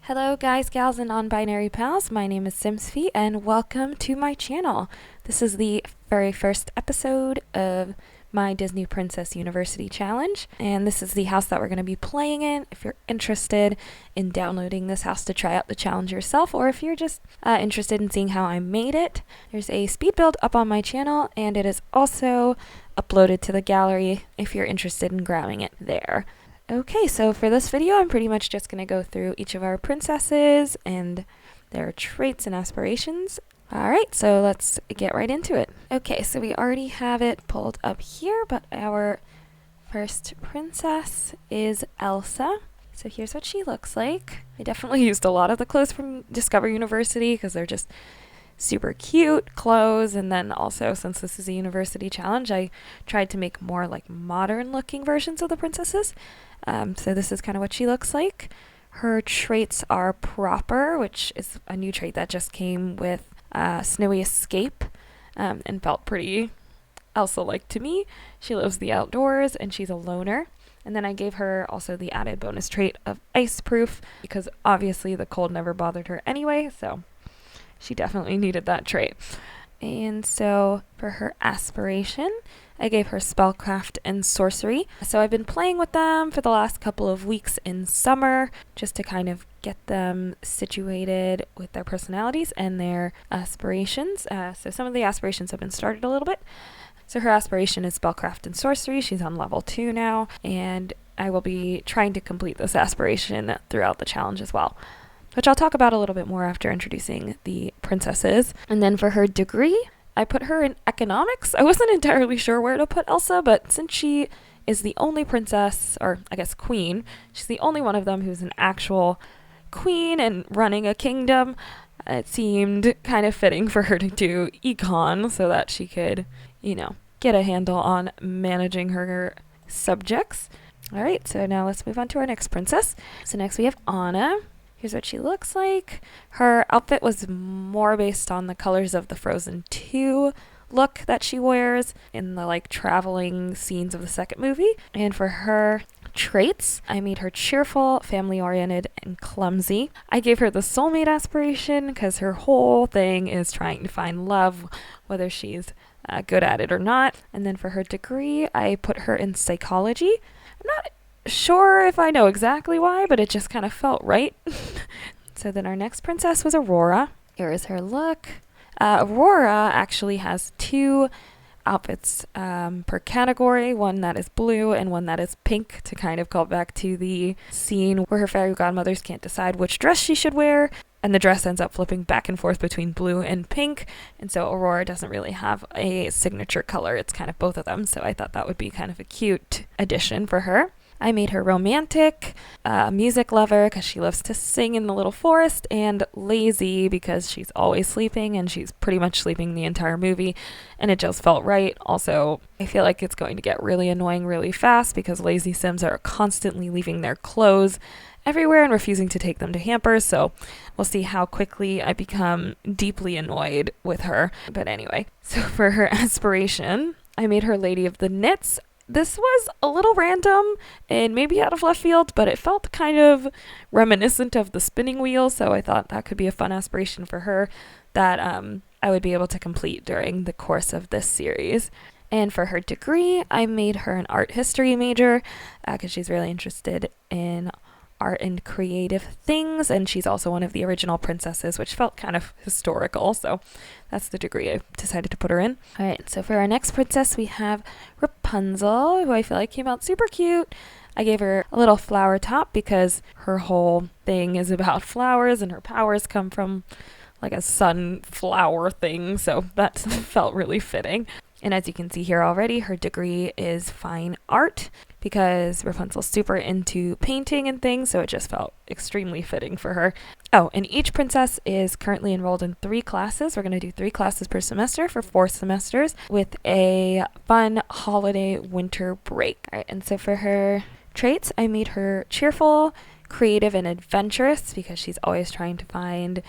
Hello guys, gals, and non-binary pals. My name is SimsPhie and welcome to my channel. This is the very first episode of my Disney Princess University Challenge, and this is the house that we're going to be playing in. If you're interested in downloading this house to try out the challenge yourself, or if you're just interested in seeing how I made it, there's a speed build up on my channel, and it is also uploaded to the gallery if you're interested in grabbing it there. Okay, so for this video, I'm pretty much just going to go through each of our princesses and their traits and aspirations. Alright, so let's get right into it. Okay, so we already have it pulled up here, but our first princess is Elsa. So here's what she looks like. I definitely used a lot of the clothes from Discover University because they're just super cute clothes, and then also, since this is a university challenge, I tried to make more like modern looking versions of the princesses. So this is kind of what she looks like. Her traits are proper, which is a new trait that just came with Snowy Escape, and felt pretty Elsa-like to me. She loves the outdoors and she's a loner. And then I gave her also the added bonus trait of Ice Proof because obviously the cold never bothered her anyway, so she definitely needed that trait. And so for her aspiration, I gave her Spellcraft and Sorcery. So I've been playing with them for the last couple of weeks in summer just to kind of get them situated with their personalities and their aspirations. So some of the aspirations have been started a little bit. So her aspiration is Spellcraft and Sorcery. She's on level 2 now, and I will be trying to complete this aspiration throughout the challenge as well, which I'll talk about a little bit more after introducing the princesses. And then for her degree, I put her in economics. I wasn't entirely sure where to put Elsa, but since she is the only princess, or I guess queen, she's the only one of them who's an actual queen and running a kingdom, it seemed kind of fitting for her to do econ so that she could, get a handle on managing her subjects. All right, so now let's move on to our next princess. So next we have Anna. Here's what she looks like. Her outfit was more based on the colors of the Frozen 2 look that she wears in the traveling scenes of the second movie. And for her traits, I made her cheerful, family-oriented, and clumsy. I gave her the soulmate aspiration because her whole thing is trying to find love, whether she's good at it or not. And then for her degree, I put her in psychology. I'm not sure if I know exactly why, but it just kind of felt right. So then our next princess was Aurora. Here is her look. Aurora actually has 2 outfits per category, one that is blue and one that is pink, to kind of call back to the scene where her fairy godmothers can't decide which dress she should wear, and the dress ends up flipping back and forth between blue and pink, and so Aurora doesn't really have a signature color. It's kind of both of them, so I thought that would be kind of a cute addition for her. I made her romantic, music lover because she loves to sing in the little forest, and lazy because she's always sleeping, and she's pretty much sleeping the entire movie, and it just felt right. Also, I feel like it's going to get really annoying really fast because lazy Sims are constantly leaving their clothes everywhere and refusing to take them to hampers, so we'll see how quickly I become deeply annoyed with her. But anyway, so for her aspiration, I made her Lady of the Knits. This was a little random and maybe out of left field, but it felt kind of reminiscent of the spinning wheel, so I thought that could be a fun aspiration for her that I would be able to complete during the course of this series. And for her degree, I made her an art history major because she's really interested in art and creative things, and she's also one of the original princesses, which felt kind of historical, so that's the degree I decided to put her in. Alright, so for our next princess we have Rapunzel, who I feel like came out super cute. I gave her a little flower top because her whole thing is about flowers and her powers come from like a sunflower thing, so that felt really fitting. And as you can see here already, her degree is fine art because Rapunzel's super into painting and things, so it just felt extremely fitting for her. Oh, and each princess is currently enrolled in 3 classes. We're going to do 3 classes per semester for 4 semesters with a fun holiday winter break. All right, and so for her traits, I made her cheerful, creative, and adventurous because she's always trying to find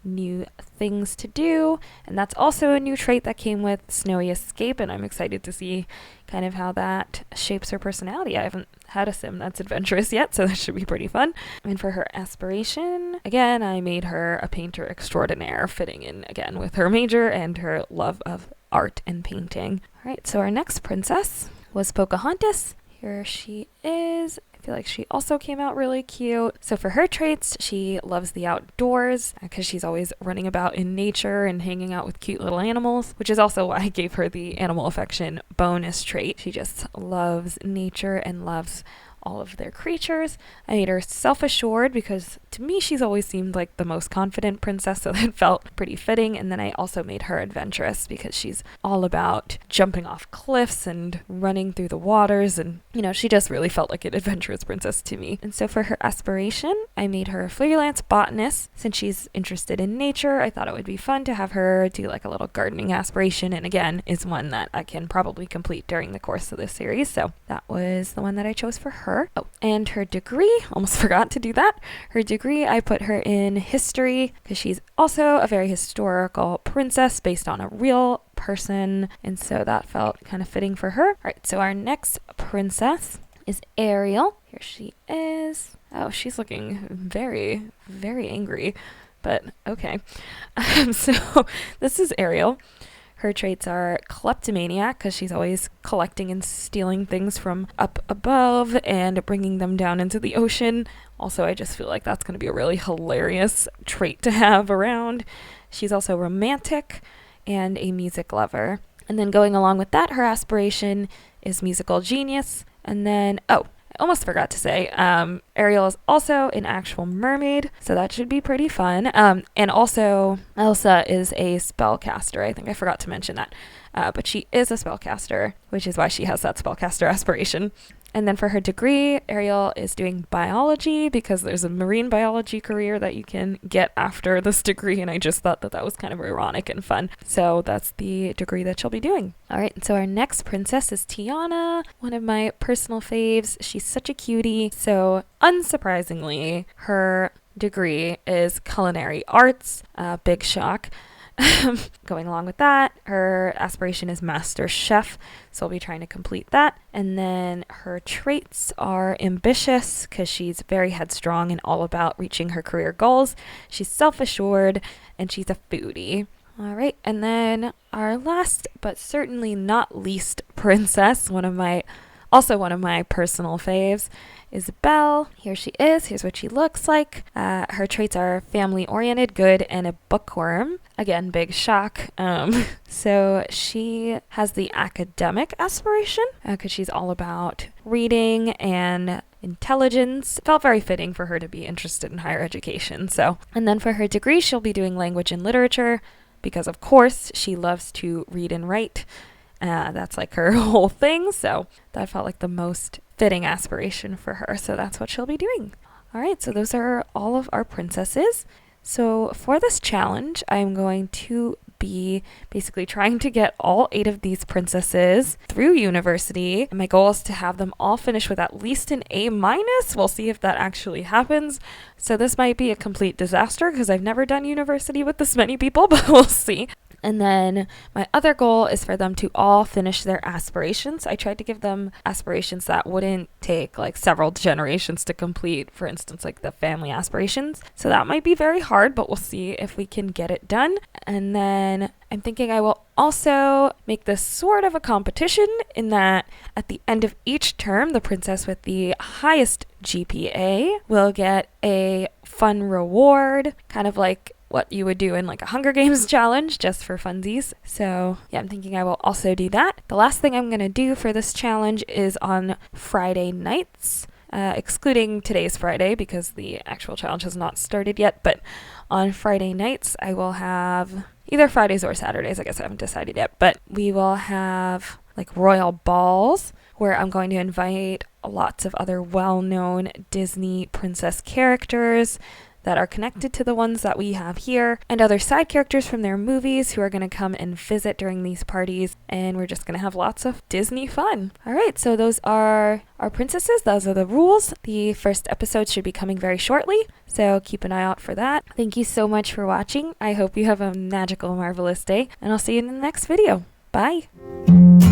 new things to do. And that's also a new trait that came with Snowy Escape, and I'm excited to see kind of how that shapes her personality. I haven't had a sim that's adventurous yet, so that should be pretty fun. And for her aspiration, again, I made her a painter extraordinaire, fitting in again with her major and her love of art and painting. All right, so our next princess was Pocahontas. Here she is. I feel like she also came out really cute. So for her traits, she loves the outdoors because she's always running about in nature and hanging out with cute little animals, which is also why I gave her the animal affection bonus trait. She just loves nature and loves all of their creatures. I made her self-assured because to me she's always seemed like the most confident princess, so that felt pretty fitting. And then I also made her adventurous because she's all about jumping off cliffs and running through the waters, and she just really felt like an adventurous princess to me. And so for her aspiration, I made her a freelance botanist. Since she's interested in nature, I thought it would be fun to have her do like a little gardening aspiration, and again is one that I can probably complete during the course of this series, so that was the one that I chose for her. Oh, and her degree, almost forgot to do that. Her degree, I put her in history because she's also a very historical princess based on a real person, and so that felt kind of fitting for her. All right, so our next princess is Ariel. Here she is. Oh, she's looking very, very angry, but okay. So this is Ariel. Her traits are kleptomaniac because she's always collecting and stealing things from up above and bringing them down into the ocean. Also, I just feel like that's going to be a really hilarious trait to have around. She's also romantic and a music lover. And then going along with that, her aspiration is musical genius. And then, I almost forgot to say, Ariel is also an actual mermaid, so that should be pretty fun. And also, Elsa is a spellcaster. I think I forgot to mention that. But she is a spellcaster, which is why she has that spellcaster aspiration. And then for her degree, Ariel is doing biology because there's a marine biology career that you can get after this degree, and I just thought that was kind of ironic and fun. So that's the degree that she'll be doing. All right, so our next princess is Tiana, one of my personal faves. She's such a cutie. So unsurprisingly, her degree is culinary arts. Big shock. Going along with that, her aspiration is master chef, so I'll be trying to complete that. And then her traits are ambitious because she's very headstrong and all about reaching her career goals. She's self-assured and she's a foodie. All right, and then our last but certainly not least princess, one of my personal faves, is Belle. Here she is. Here's what she looks like. Her traits are family-oriented, good, and a bookworm. Again, big shock. So she has the academic aspiration because she's all about reading and intelligence. Felt very fitting for her to be interested in higher education. And then for her degree, she'll be doing language and literature because, of course, she loves to read and write. That's like her whole thing, so that felt like the most fitting aspiration for her, so that's what she'll be doing. All right, so those are all of our princesses. So for this challenge, I'm going to be basically trying to get all 8 of these princesses through university. My goal is to have them all finish with at least an A-. We'll see if that actually happens. So this might be a complete disaster because I've never done university with this many people, but we'll see. And then my other goal is for them to all finish their aspirations. I tried to give them aspirations that wouldn't take like several generations to complete, for instance, like the family aspirations. So that might be very hard, but we'll see if we can get it done. And then I'm thinking I will also make this sort of a competition in that at the end of each term, the princess with the highest GPA will get a fun reward, kind of like what you would do in like a Hunger Games challenge just for funsies. So yeah, I'm thinking I will also do that. The last thing I'm going to do for this challenge is on Friday nights, excluding today's Friday because the actual challenge has not started yet. But on Friday nights, I will have either Fridays or Saturdays. I guess I haven't decided yet, but we will have like royal balls where I'm going to invite lots of other well-known Disney princess characters. that are connected to the ones that we have here, and other side characters from their movies who are going to come and visit during these parties, and we're just going to have lots of Disney fun. Alright, so those are our princesses. Those are the rules. The first episode should be coming very shortly, so keep an eye out for that. Thank you so much for watching. I hope you have a magical, marvelous day, and I'll see you in the next video. Bye!